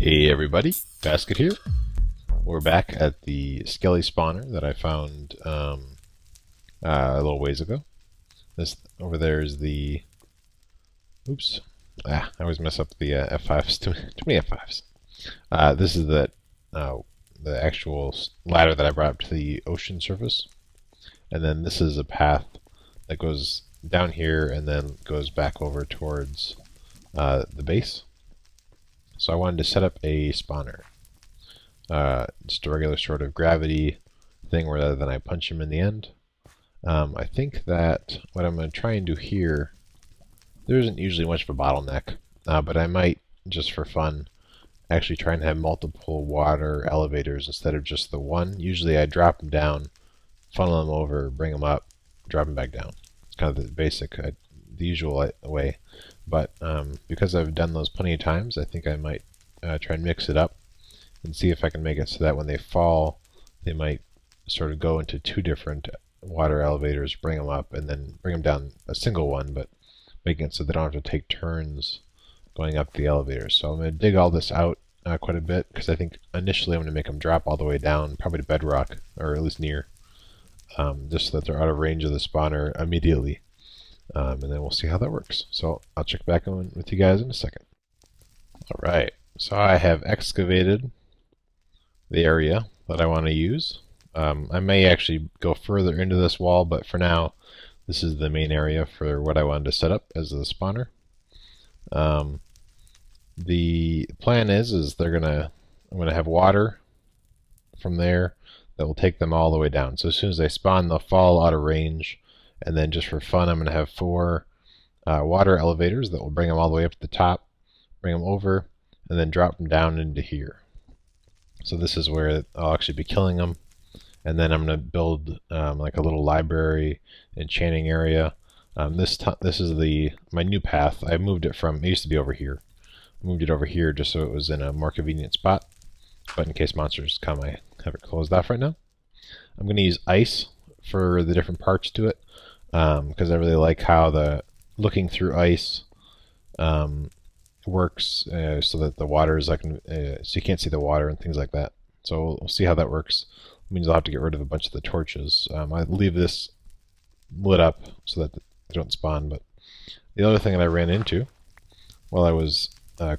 Hey everybody, Basket here. We're back at the skelly spawner that I found a little ways ago. This over there is the... Oops. I always mess up the F5s. Too many F5s. This is the actual ladder that I brought up to the ocean surface. And then this is a path that goes down here and then goes back over towards the base. So I wanted to set up a spawner. Just a regular sort of gravity thing rather than I punch him in the end. I think that what I'm going to try and do here, there isn't usually much of a bottleneck, but I might, just for fun, actually try and have multiple water elevators instead of just the one. Usually I drop them down, funnel them over, bring them up, drop them back down. It's kind of the basic, the usual way. But because I've done those plenty of times, I think I might try and mix it up and see if I can make it so that when they fall, they might sort of go into two different water elevators, bring them up, and then bring them down a single one, but making it so they don't have to take turns going up the elevator. So I'm going to dig all this out quite a bit, because I think initially I'm going to make them drop all the way down, probably to bedrock, or at least near, just so that they're out of range of the spawner immediately. And then we'll see how that works. So I'll check back on with you guys in a second. Alright, so I have excavated the area that I want to use. I may actually go further into this wall, but for now this is the main area for what I wanted to set up as the spawner. The plan is I'm gonna have water from there that will take them all the way down. So as soon as they spawn, they'll fall out of range. And then just for fun, I'm going to have 4 water elevators that will bring them all the way up to the top, bring them over, and then drop them down into here. So this is where I'll actually be killing them. And then I'm going to build like a little library enchanting area. This is my new path. I moved it from, it used to be over here. I moved it over here just so it was in a more convenient spot. But in case monsters come, I have it closed off right now. I'm going to use ice for the different parts to it. Because I really like how the looking through ice works, so that the water is like, so you can't see the water and things like that. So we'll see how that works. It means I'll have to get rid of a bunch of the torches. I leave this lit up so that they don't spawn. But the other thing that I ran into while I was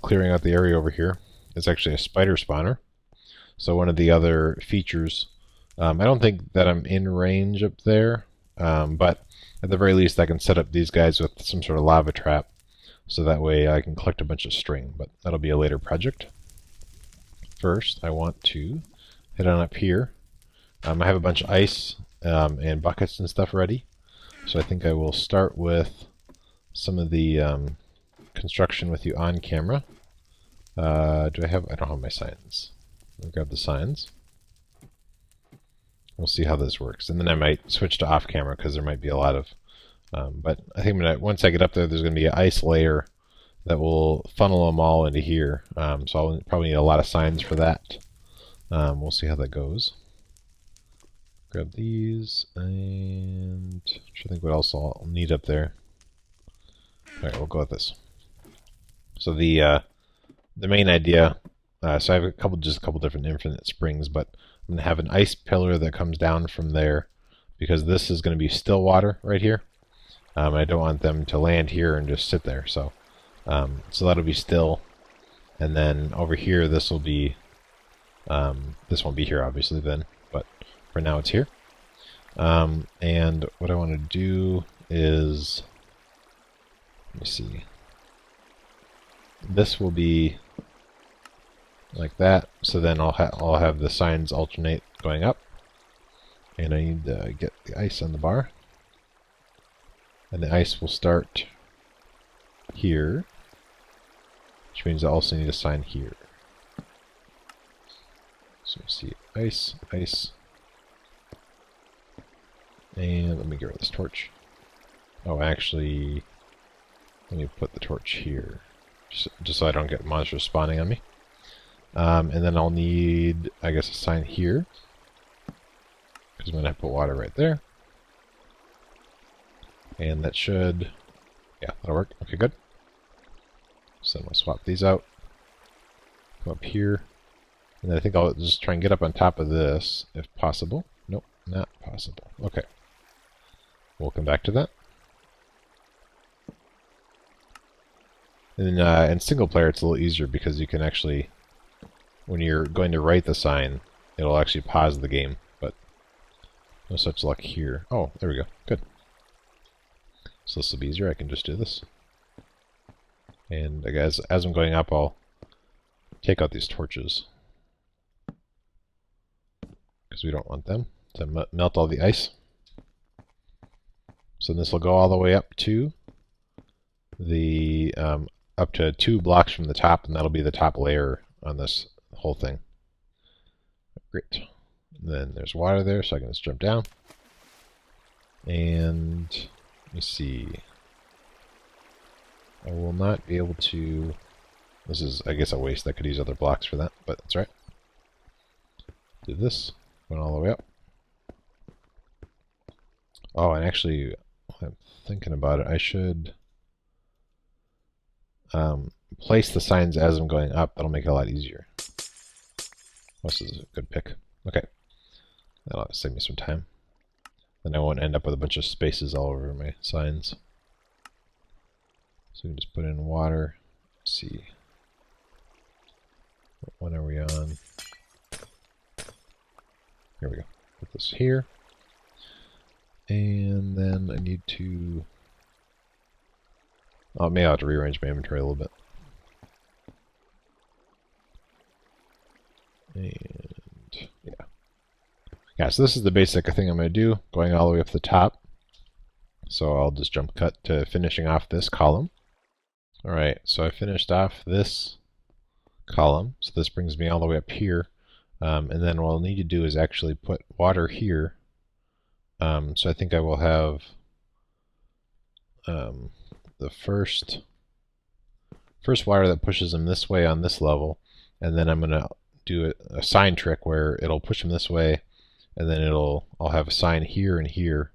clearing out the area over here is actually a spider spawner. So one of the other features, I don't think that I'm in range up there, but at the very least I can set up these guys with some sort of lava trap, so that way I can collect a bunch of string, but that'll be a later project. First I want to head on up here. I have a bunch of ice and buckets and stuff ready, so I think I will start with some of the construction with you on camera. I don't have my signs. I'll grab the signs. We'll see how this works, and then I might switch to off camera because there might be a lot of but I think once I get up there's going to be an ice layer that will funnel them all into here, so I'll probably need a lot of signs for that. We'll see how that goes. Grab these, and I'm trying to think what else I'll need up there. Alright, we'll go with this. So the main idea, so I have just a couple different infinite springs, but I'm going to have an ice pillar that comes down from there, because this is going to be still water right here. I don't want them to land here and just sit there, so that'll be still. And then over here, this will be, this won't be here obviously then, but for now it's here. And what I want to do is, let me see, this will be like that, so then I'll have the signs alternate going up, and I need to get the ice on the bar, and the ice will start here, which means I also need a sign here. So you see ice, ice, and let me get rid of this torch. Oh, actually, let me put the torch here, just so I don't get monsters spawning on me. And then I'll need, I guess, a sign here, because I'm going to have to put water right there. And that should, yeah, that'll work. Okay, good. So then we'll swap these out. Come up here. And then I think I'll just try and get up on top of this, if possible. Nope, not possible. Okay. We'll come back to that. And in single player, it's a little easier because you can actually, when you're going to write the sign, it'll actually pause the game. But no such luck here. Oh, there we go. Good. So this will be easier. I can just do this. And as I'm going up, I'll take out these torches, because we don't want them to melt all the ice. So this will go all the way up to the up to 2 blocks from the top, and that'll be the top layer on this whole thing. Great. And then there's water there, so I can just jump down. And let me see. I will not be able to. This is, I guess, a waste. I could use other blocks for that, but that's right. Do this. Going all the way up. Oh, and actually, I'm thinking about it. I should place the signs as I'm going up. That'll make it a lot easier. This is a good pick. Okay. That'll save me some time. Then I won't end up with a bunch of spaces all over my signs. So we can just put in water. Let's see. What one are we on? Here we go. Put this here. And then I need to... Oh, maybe I'll have to rearrange my inventory a little bit. And yeah. Yeah, so this is the basic thing I'm going to do, going all the way up to the top. So I'll just jump cut to finishing off this column. Alright, so I finished off this column. So this brings me all the way up here. And then what I'll need to do is actually put water here. So I think I will have the first water that pushes them this way on this level, and then I'm going to do a sign trick where it'll push them this way, and then I'll have a sign here and here.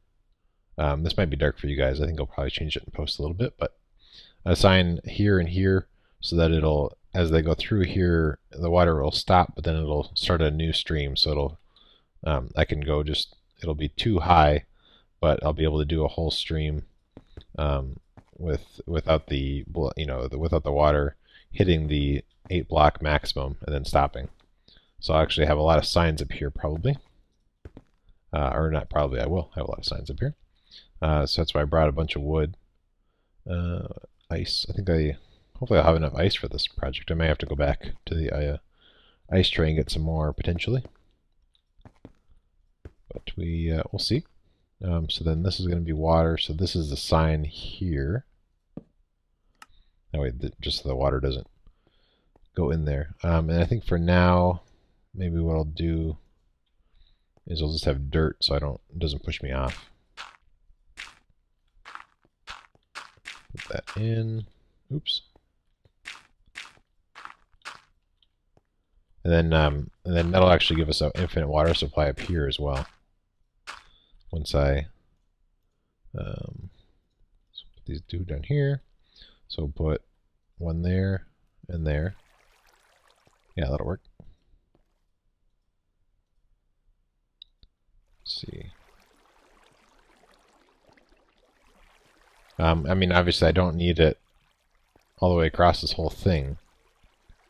This might be dark for you guys. I think I'll probably change it in post a little bit, but a sign here and here so that it'll, as they go through here, the water will stop, but then it'll start a new stream. So it'll, I can go just, it'll be too high, but I'll be able to do a whole stream without the without the water hitting the 8 block maximum and then stopping. So I'll actually have a lot of signs up here probably, or not probably. I will have a lot of signs up here. So that's why I brought a bunch of wood, ice. I think hopefully I'll have enough ice for this project. I may have to go back to the ice tray and get some more potentially, but we'll see. So then this is going to be water. So this is the sign here. That way, just so the water doesn't go in there. And I think for now, maybe what I'll do is I'll just have dirt so it doesn't push me off. Put that in. Oops. And then that'll actually give us an infinite water supply up here as well. Once I put these two down here, so we'll put one there and there. Yeah, that'll work. Let's see. I mean, obviously, I don't need it all the way across this whole thing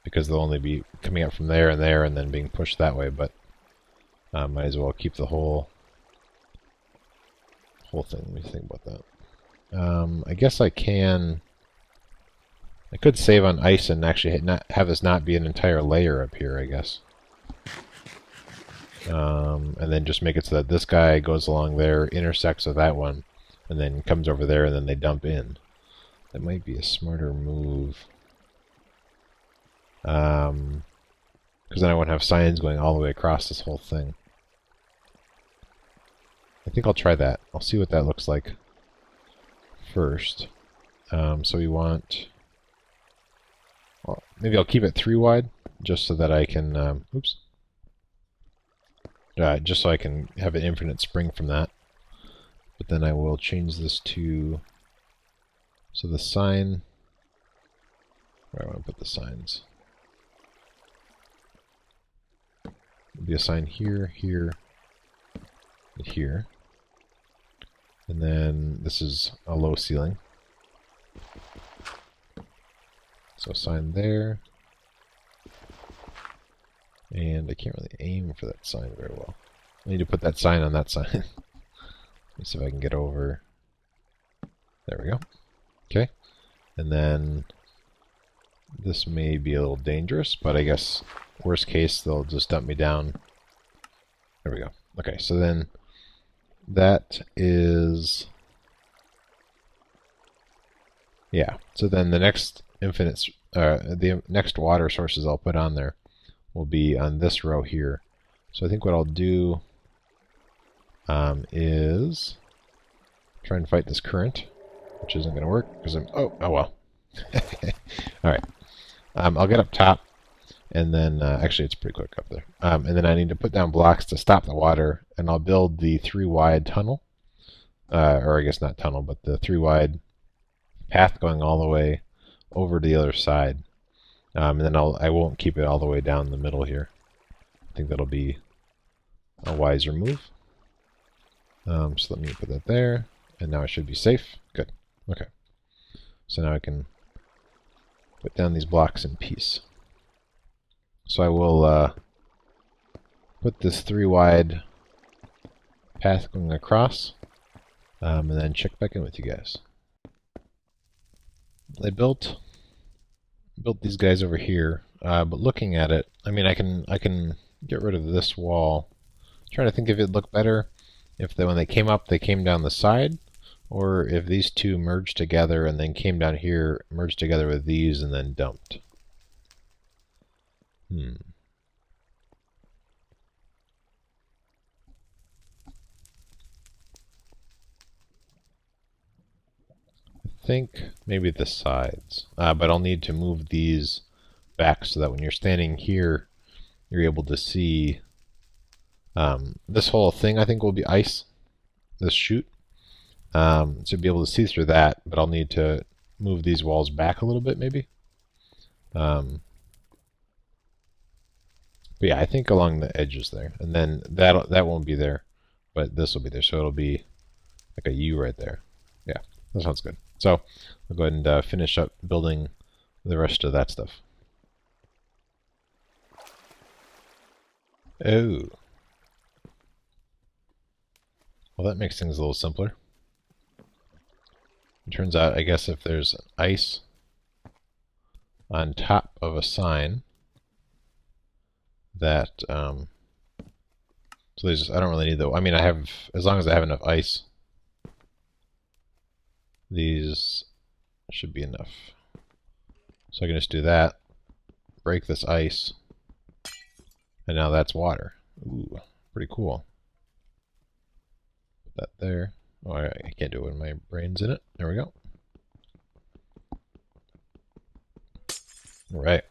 because they'll only be coming up from there and then being pushed that way. But might as well keep the whole thing. Let me think about that. I guess I could save on ice and actually have this not be an entire layer up here, I guess. And then just make it so that this guy goes along there, intersects with that one, and then comes over there, and then they dump in. That might be a smarter move. Because then I won't have signs going all the way across this whole thing. I think I'll try that. I'll see what that looks like first. So we want... Well, maybe I'll keep it 3 wide, just so that I can... oops. Just so I can have an infinite spring from that. But then I will change this to... So the sign... Where do I want to put the signs? be a sign here, here, and here. And then this is a low ceiling. So sign there. And I can't really aim for that sign very well. I need to put that sign on that sign. Let me see if I can get over. There we go. Okay. And then this may be a little dangerous, but I guess worst case they'll just dump me down. There we go. Okay, so then that is... yeah, so then the next the next water sources I'll put on there will be on this row here. So I think what I'll do is try and fight this current, which isn't going to work because I'm... oh well. Alright. I'll get up top, and then... actually, it's pretty quick up there. And then I need to put down blocks to stop the water, and I'll build the 3-wide tunnel. Or I guess not tunnel, but the 3-wide path going all the way over to the other side. And then I won't keep it all the way down the middle here. I think that'll be a wiser move. So let me put that there, and now I should be safe. Good. Okay. So now I can put down these blocks in peace. So I will put this 3-wide path going across, and then check back in with you guys. I built these guys over here, but looking at it, I mean, I can get rid of this wall. I'm trying to think if it'd look better if when they came up, they came down the side, or if these two merged together and then came down here, merged together with these, and then dumped. I think maybe the sides, but I'll need to move these back so that when you're standing here, you're able to see this whole thing. I think will be ice, this chute, so be able to see through that, but I'll need to move these walls back a little bit maybe. But yeah, I think along the edges there, and then that won't be there, but this will be there, so it'll be like a U right there. Yeah, that sounds good. So I'll go ahead and finish up building the rest of that stuff. Oh. Well, that makes things a little simpler. It turns out, I guess, if there's ice on top of a sign, that so there's I don't really need the... I mean, I have, as long as I have enough ice, these should be enough. So I can just do that, break this ice, and now that's water. Ooh, pretty cool. Put that there. Oh, I can't do it when my brain's in it. There we go. All right.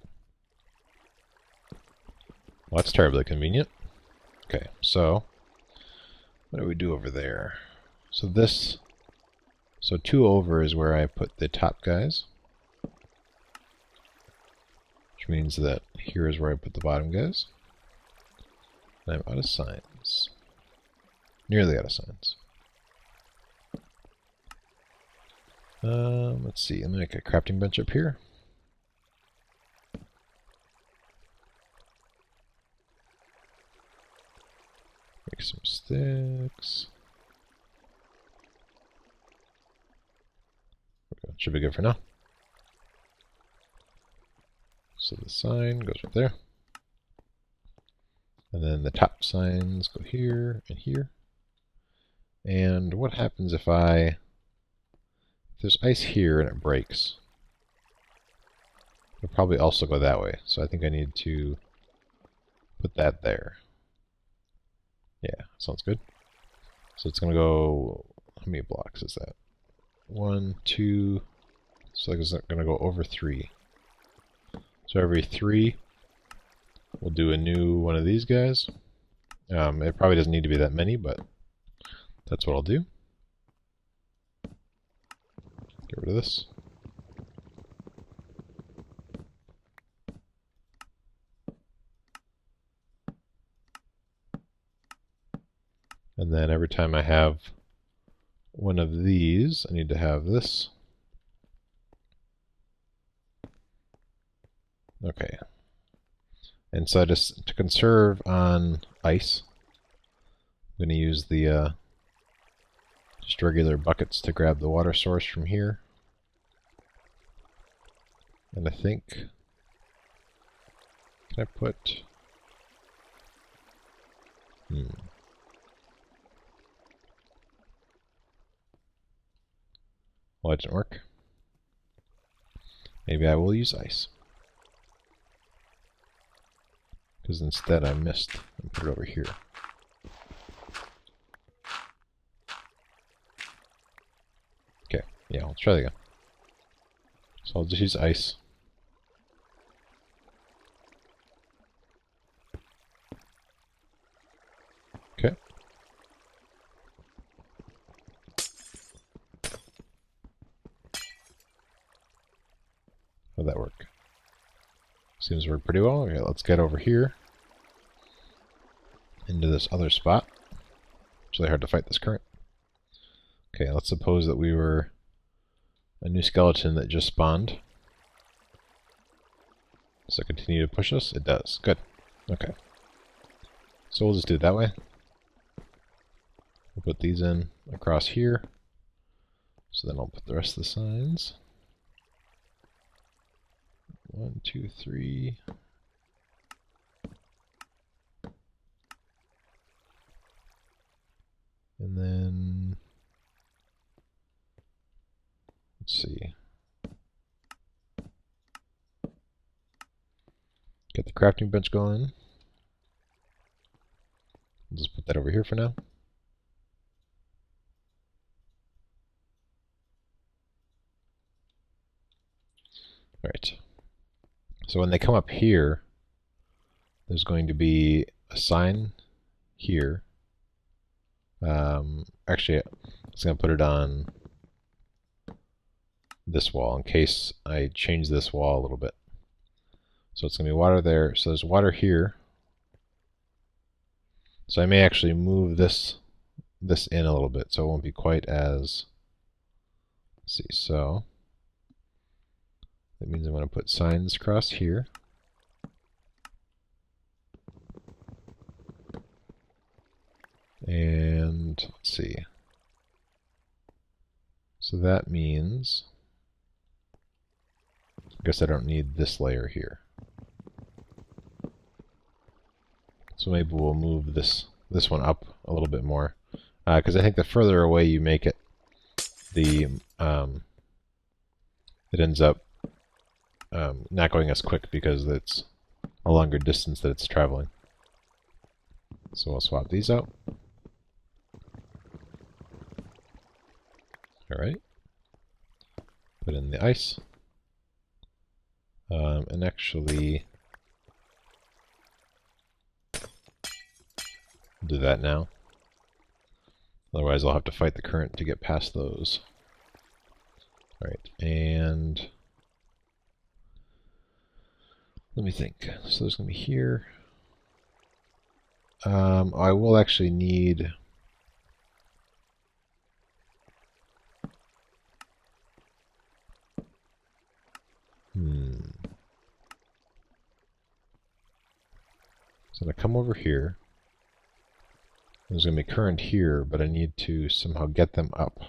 Well, that's terribly convenient. Okay, so what do we do over there? So 2 over is where I put the top guys, which means that here is where I put the bottom guys. And I'm out of signs. Nearly out of signs. Let's see, I'm gonna make a crafting bench up here. Make some sticks. Okay, should be good for now. So the sign goes right there. And then the top signs go here and here. And what happens if there's ice here and it breaks? It'll probably also go that way. So I think I need to put that there. Yeah, sounds good. So it's going to go, how many blocks is that? 1, 2, so it's going to go over 3. So every 3, we'll do a new one of these guys. It probably doesn't need to be that many, but that's what I'll do. Get rid of this. And then every time I have one of these, I need to have this. Okay. And so just to conserve on ice, I'm going to use the just regular buckets to grab the water source from here. And I think, can I put, well, it didn't work. Maybe I will use ice. Because instead I missed and put it over here. Okay, yeah, let's try that again. So I'll just use ice. Okay. How'd that work? Seems to work pretty well. Okay, let's get over here into this other spot. It's really hard to fight this current. Okay, let's suppose that we were a new skeleton that just spawned. Does it continue to push us? It does. Good. Okay. So we'll just do it that way. We'll put these in across here. So then I'll put the rest of the signs. 1, 2, 3. And then, let's see. Get the crafting bench going. I'll just put that over here for now. Alright. So when they come up here, there's going to be a sign here. Actually, I was going to put it on this wall in case I change this wall a little bit. So it's going to be water there. So there's water here. So I may actually move this in a little bit so it won't be quite as... Let's see, so that means I'm going to put signs across here. And let's see. So that means, I guess I don't need this layer here. So maybe we'll move this one up a little bit more, because I think the further away you make it, the it ends up not going as quick because it's a longer distance that it's traveling. So I'll swap these out. Alright. Put in the ice. And actually do that now. Otherwise I'll have to fight the current to get past those. Alright, and let me think. So there's going to be here. I will actually need... So I'm going to come over here. There's going to be current here, but I need to somehow get them up.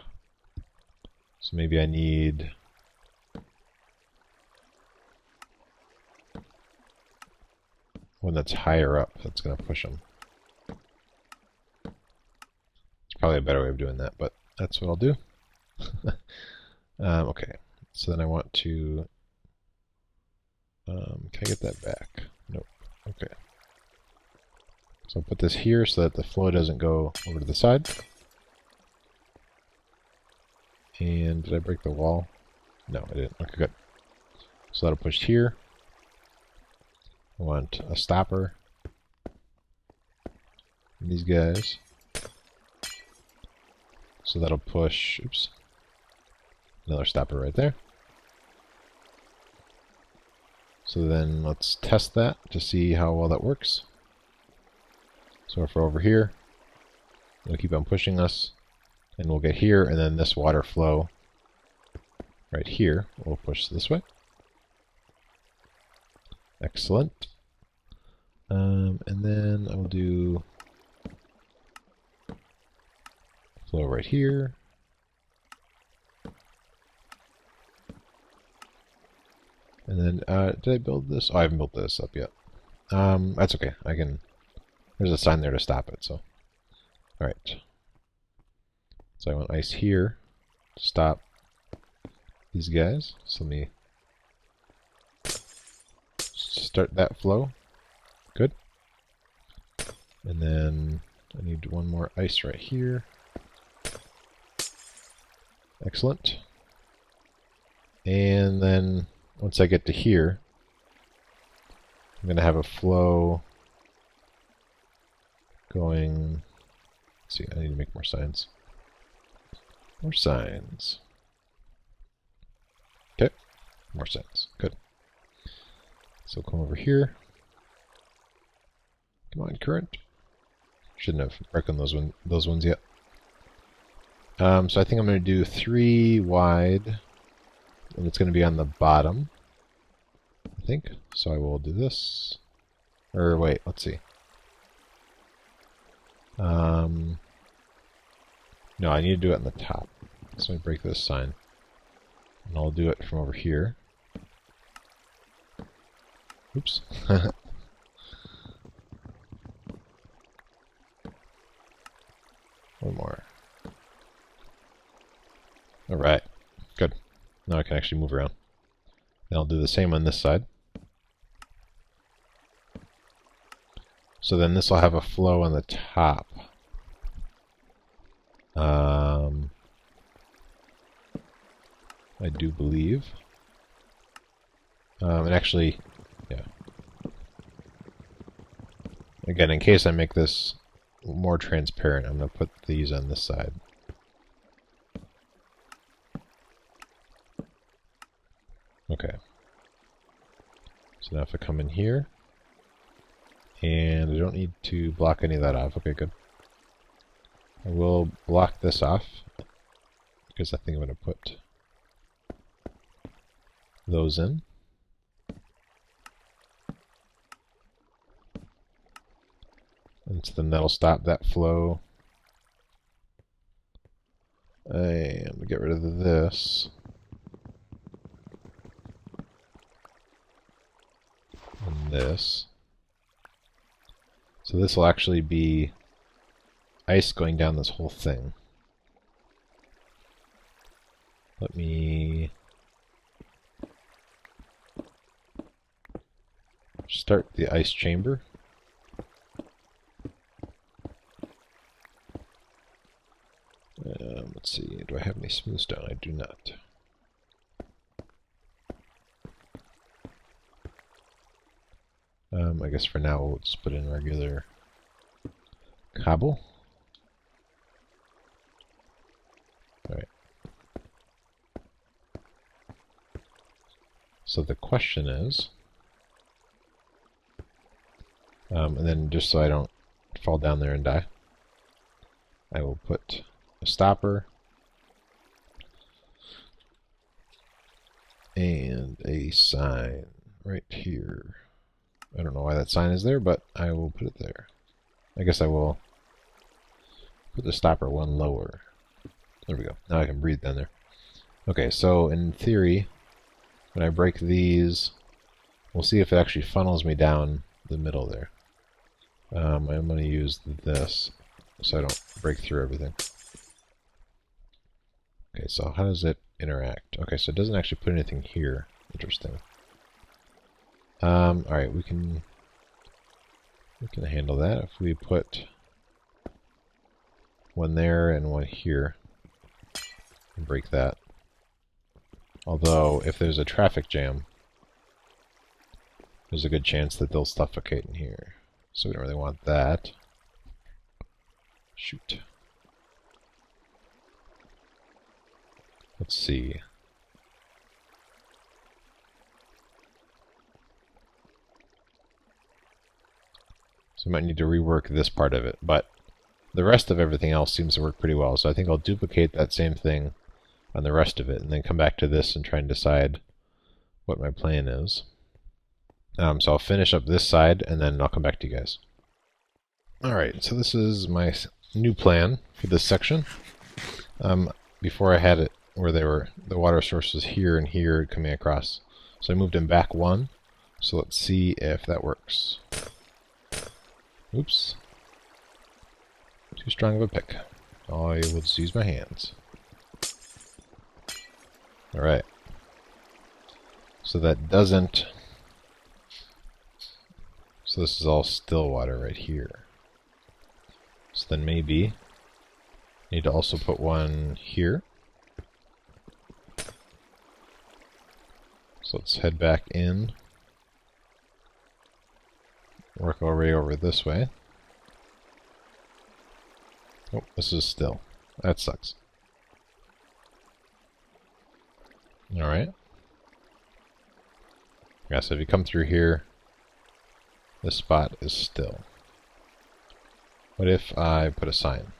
So maybe I need... one that's higher up that's going to push them. It's probably a better way of doing that, but that's what I'll do. Okay, so then I want to... can I get that back? Nope. Okay. So I'll put this here so that the flow doesn't go over to the side. And did I break the wall? No, I didn't. Okay, good. So that'll push here. I want a stopper. And these guys. So that'll push, oops, another stopper right there. So then let's test that to see how well that works. So if we're over here, It'll keep on pushing us, and we'll get here, and then this water flow right here will push this way. Excellent. And then I'll do flow right here. And then, did I build this? Oh, I haven't built this up yet. That's okay. I can. There's a sign there to stop it. So, all right. So I want ice here to stop these guys. So let me start that flow. Good. And then I need one more ice right here. Excellent. And then once I get to here, I'm going to have a flow going. Let's see, I need to make more signs. More signs. Okay, more signs. Good. So come over here. Come on, current. Shouldn't have broken those ones yet. So I think I'm going to do 3 wide, and it's going to be on the bottom, I think. So I will do this. Or wait, let's see. No, I need to do it on the top. So let me break this sign. And I'll do it from over here. Oops. One more. Alright. Good. Now I can actually move around. And I'll do the same on this side. So then this will have a flow on the top. I do believe. And actually, yeah. Again, in case I make this more transparent, I'm going to put these on this side. Okay. So now if I come in here, and I don't need to block any of that off. Okay, good. I will block this off, because I think I'm going to put those in. And so then that'll stop that flow. I'm going to get rid of this. And this. So this will actually be ice going down this whole thing. Let me start the ice chamber. Let's see, do I have any smooth stone? I do not. I guess for now we'll just put in regular cobble. Alright. So the question is, and then just so I don't fall down there and die, I will put a stopper and a sign right here. I don't know why that sign is there, but I will put it there. I guess I will put the stopper one lower. There we go. Now I can breathe down there. Okay, so in theory, when I break these, we'll see if it actually funnels me down the middle there. I'm going to use this so I don't break through everything. Okay, so how does it interact? Okay, so it doesn't actually put anything here. Interesting. Alright, we can handle that if we put one there and one here and break that. Although, if there's a traffic jam, there's a good chance that they'll suffocate in here. So we don't really want that. Shoot. Let's see. So I might need to rework this part of it, but the rest of everything else seems to work pretty well. So I think I'll duplicate that same thing on the rest of it, and then come back to this and try and decide what my plan is. So I'll finish up this side, and then I'll come back to you guys. Alright, so this is my new plan for this section. Before I had it where the water source was here and here coming across. So I moved them back one. So let's see if that works. Oops. Too strong of a pick. I will just use my hands. Alright. So that doesn't... So this is all still water right here. So then maybe I need to also put one here. So let's head back in. Work our way over this way. Oh, this is still. That sucks. Alright. Yeah, so if you come through here, this spot is still. What if I put a sign?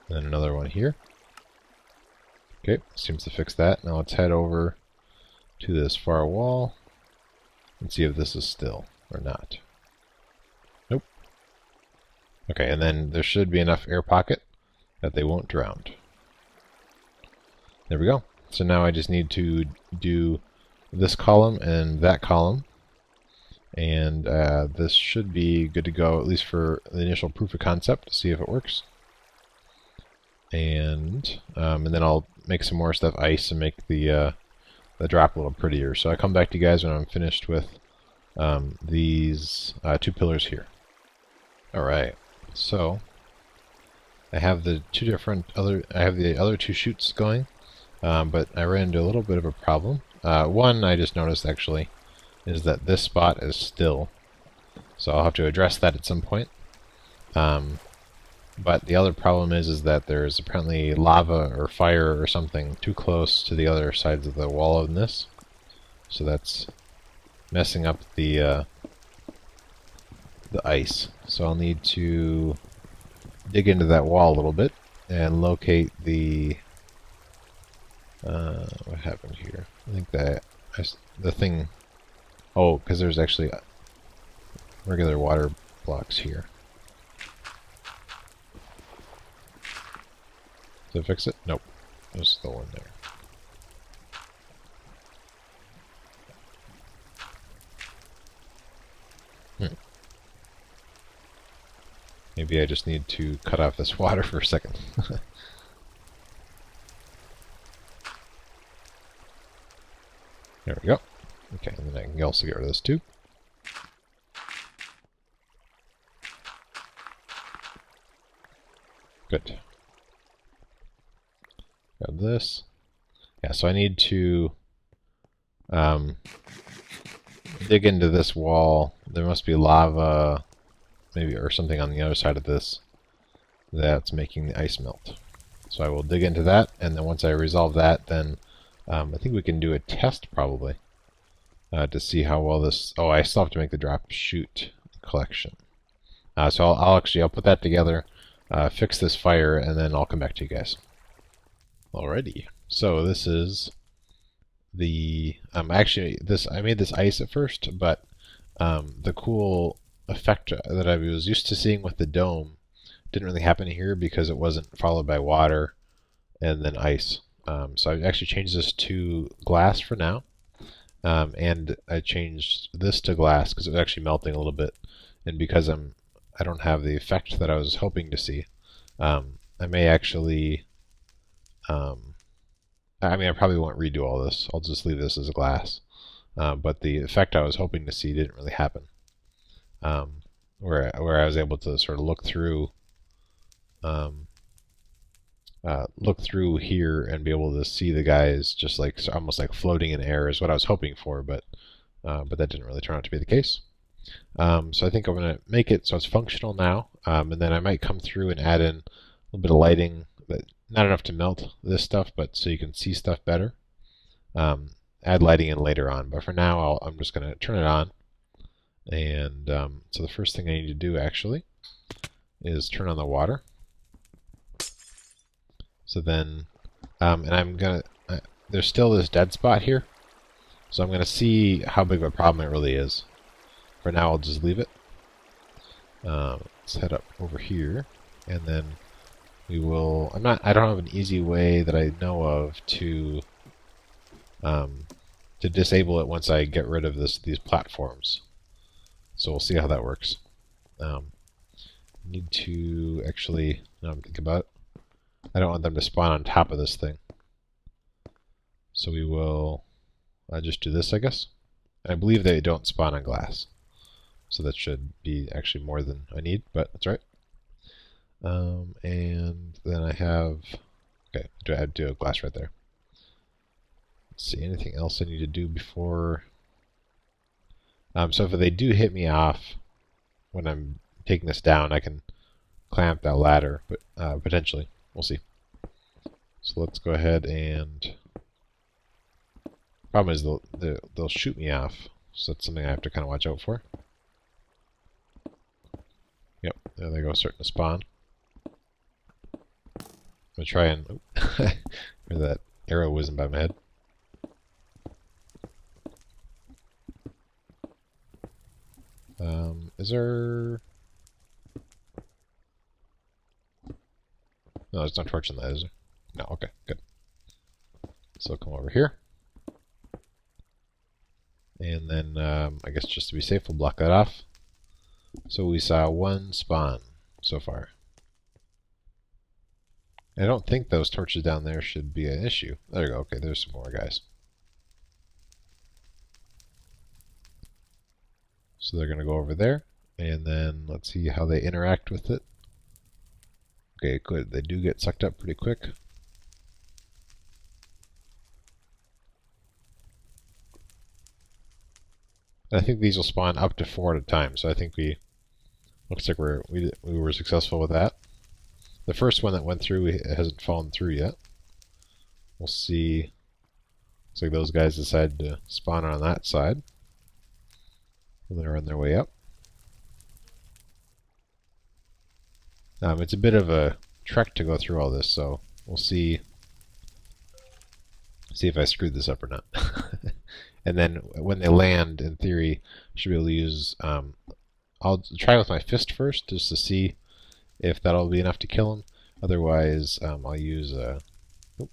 And then another one here. Okay, seems to fix that. Now let's head over to this far wall and see if this is still or not. Nope. Okay, and then there should be enough air pocket that they won't drown. There we go. So now I just need to do this column and that column. And this should be good to go, at least for the initial proof of concept, to see if it works. And then I'll make some more stuff ice and make the drop a little prettier. So I'll come back to you guys when I'm finished with these two pillars here. Alright, so I have the other two chutes going, but I ran into a little bit of a problem. One I just noticed actually is that this spot is still, so I'll have to address that at some point. But the other problem is that there's apparently lava or fire or something too close to the other sides of the wall of this, so that's messing up the ice. So I'll need to dig into that wall a little bit and locate the what happened here? I think that the thing. Oh, because there's actually regular water blocks here. Did it fix it? Nope. There's still one there. Maybe I just need to cut off this water for a second. There we go. Okay, and then I can also get rid of this too. Good. Grab this. Yeah, so I need to dig into this wall. There must be lava, maybe, or something on the other side of this that's making the ice melt. So I will dig into that, and then once I resolve that, then I think we can do a test probably. To see how well this... Oh, I still have to make the drop chute collection. So I'll put that together, fix this fire, and then I'll come back to you guys. Alrighty. So this is the... actually, I made this ice at first, but the cool effect that I was used to seeing with the dome didn't really happen here because it wasn't followed by water and then ice. So I actually changed this to glass for now. And I changed this to glass because it was actually melting a little bit, and because I don't have the effect that I was hoping to see. I may actually, I mean, I probably won't redo all this. I'll just leave this as a glass. But the effect I was hoping to see didn't really happen. Where I was able to sort of look through here and be able to see the guys just like almost like floating in air is what I was hoping for, but that didn't really turn out to be the case. So I think I'm going to make it so it's functional now, and then I might come through and add in a little bit of lighting, but not enough to melt this stuff, but so you can see stuff better. Add lighting in later on, but for now I'm just going to turn it on, And so the first thing I need to do actually is turn on the water. So then, and I'm gonna, there's still this dead spot here. So I'm gonna see how big of a problem it really is. For now, I'll just leave it. Let's head up over here, and then we will. I don't have an easy way that I know of to disable it once I get rid of these platforms. So we'll see how that works. Need to actually, now I'm thinking about it, I don't want them to spawn on top of this thing. So we will just do this, I guess. I believe they don't spawn on glass. So that should be actually more than I need, but that's right. And then I have, okay, I do a glass right there. Let's see, anything else I need to do before? So if they do hit me off when I'm taking this down, I can clamp that ladder, but potentially. We'll see. So let's go ahead and... Problem is they'll shoot me off, so that's something I have to kind of watch out for. Yep, there they go, starting to spawn. I'm going to try and... hear that arrow whizzing by my head. Is there... No, there's no torch in that, is there? No, okay, good. So I'll come over here. And then, I guess just to be safe, we'll block that off. So we saw one spawn so far. I don't think those torches down there should be an issue. There you go, okay, there's some more guys. So they're going to go over there, and then let's see how they interact with it. Okay, good. They do get sucked up pretty quick. I think these will spawn up to 4 at a time, so I think looks like we were successful with that. The first one that went through hasn't fallen through yet. We'll see. Looks like those guys decided to spawn on that side. And they're on their way up. It's a bit of a trek to go through all this, so we'll see if I screwed this up or not. And then when they land, in theory, I should be able to use... I'll try with my fist first, just to see if that'll be enough to kill him. Otherwise, I'll use... oh,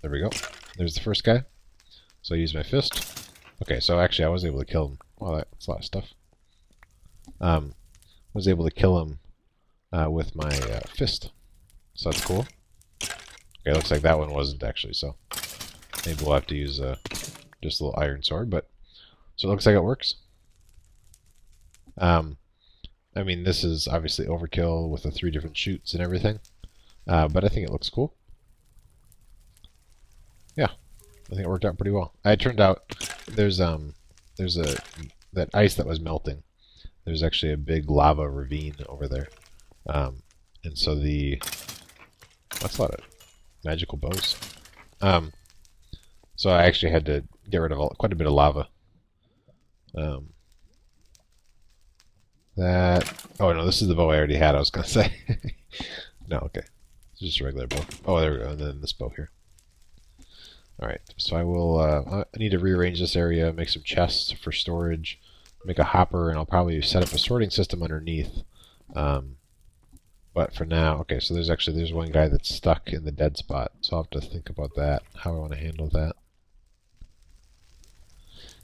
there we go. There's the first guy. So I use my fist. Okay, so actually I was able to kill him. Wow, that's a lot of stuff. Was able to kill him with my fist. So that's cool. Okay, looks like that one wasn't actually, so maybe we'll have to use just a little iron sword, but so it looks like it works. I mean, this is obviously overkill with the 3 different shoots and everything, but I think it looks cool. Yeah, I think it worked out pretty well. It turned out there's that ice that was melting. There's actually a big lava ravine over there, and so that's a lot of magical bows. So I actually had to get rid of quite a bit of lava. Oh no, this is the bow I already had, I was going to say. No, okay. It's just a regular bow. Oh, there we go, and then this bow here. Alright, so I will, I need to rearrange this area, make some chests for storage, make a hopper, and I'll probably set up a sorting system underneath. But for now, okay, so there's one guy that's stuck in the dead spot, so I'll have to think about that, how I want to handle that.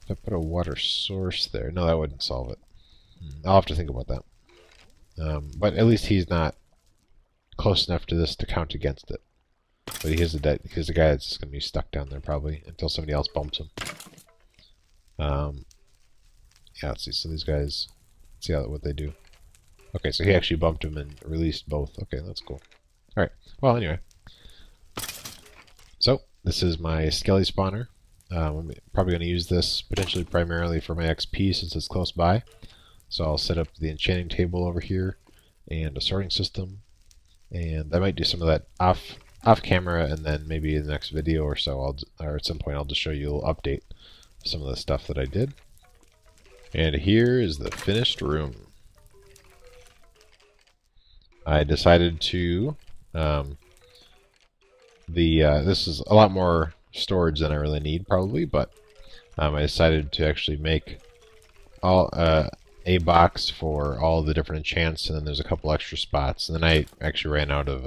If I put a water source there, no, that wouldn't solve it. I'll have to think about that. But at least he's not close enough to this to count against it. But he is a guy that's just going to be stuck down there probably until somebody else bumps him. Yeah, let's see. So these guys, let's see what they do. Okay, so he actually bumped him and released both. Okay, that's cool. Alright, well anyway. So, this is my skelly spawner. I'm probably going to use this potentially primarily for my XP since it's close by. So I'll set up the enchanting table over here and a sorting system. And I might do some of that off camera, and then maybe in the next video or so, or at some point I'll just show you a little update of some of the stuff that I did. And here is the finished room. I decided to this is a lot more storage than I really need probably, but I decided to actually make all a box for all the different enchants, and then there's a couple extra spots, and then I actually ran out of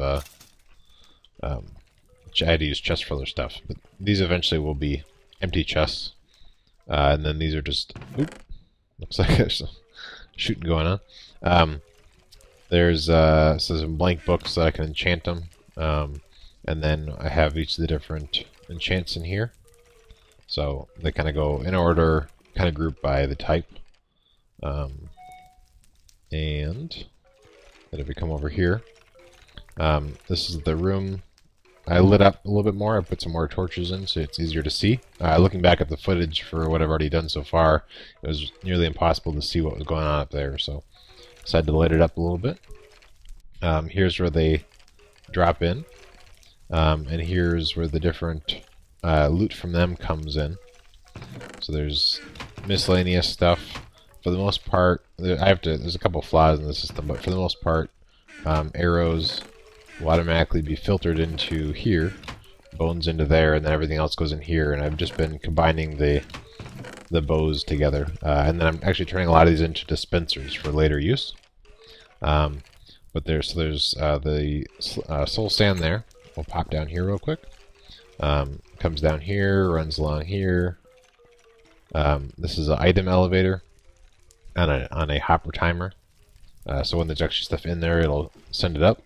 I had to use chest filler stuff, but these eventually will be empty chests, and then these are just looks like there's some shooting going on. There's some blank books that I can enchant them, and then I have each of the different enchants in here, so they kind of go in order, kind of grouped by the type. And then if we come over here, this is the room. I lit up a little bit more. I put some more torches in so it's easier to see. Looking back at the footage for what I've already done so far, it was nearly impossible to see what was going on up there, so I decided to light it up a little bit. Here's where they drop in, and here's where the different loot from them comes in. So there's miscellaneous stuff. For the most part, there's a couple flaws in the system, but for the most part, arrows will automatically be filtered into here, bones into there, and then everything else goes in here. And I've just been combining the bows together, and then I'm actually turning a lot of these into dispensers for later use. But there's the soul sand there. We'll pop down here real quick. Comes down here, runs along here. This is an item elevator on a hopper timer. So when there's actually stuff in there, it'll send it up.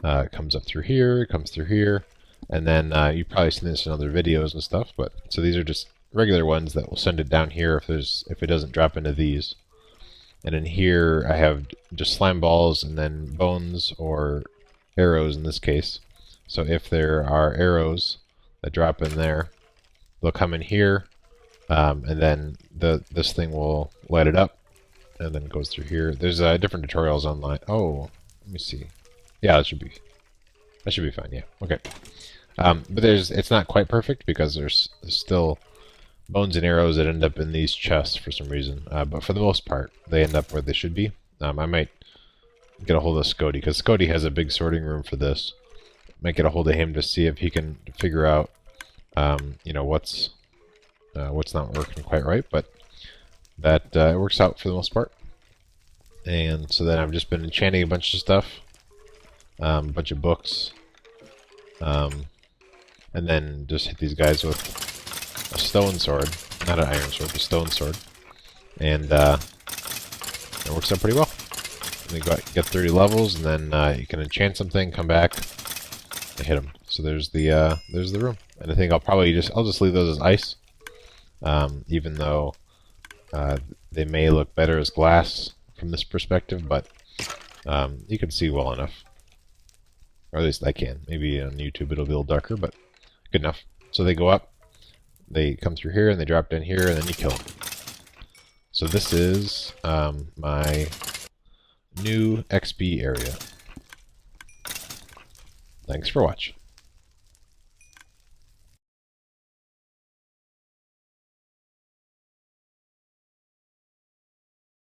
It comes up through here, it comes through here, and then you've probably seen this in other videos and stuff. But so these are just regular ones that will send it down here if it doesn't drop into these. And in here I have just slime balls and then bones or arrows in this case. So if there are arrows that drop in there, they'll come in here, and then this thing will light it up, and then it goes through here. There's different tutorials online. Oh, let me see. Yeah, that should be fine. Yeah, okay. But it's not quite perfect because there's still bones and arrows that end up in these chests for some reason. But for the most part, they end up where they should be. I might get a hold of Scody, because Scody has a big sorting room for this. Might get a hold of him to see if he can figure out, what's not working quite right. But that it works out for the most part. And so then I've just been enchanting a bunch of stuff. A bunch of books, and then just hit these guys with a stone sword, not an iron sword, a stone sword, and it works out pretty well. And you get 30 levels, and then you can enchant something, come back, and hit them. So there's the room, and I think I'll just leave those as ice, even though they may look better as glass from this perspective, but you can see well enough. Or at least I can. Maybe on YouTube it'll be a little darker, but good enough. So they go up, they come through here, and they drop down here, and then you kill them. So this is my new XP area. Thanks for watching.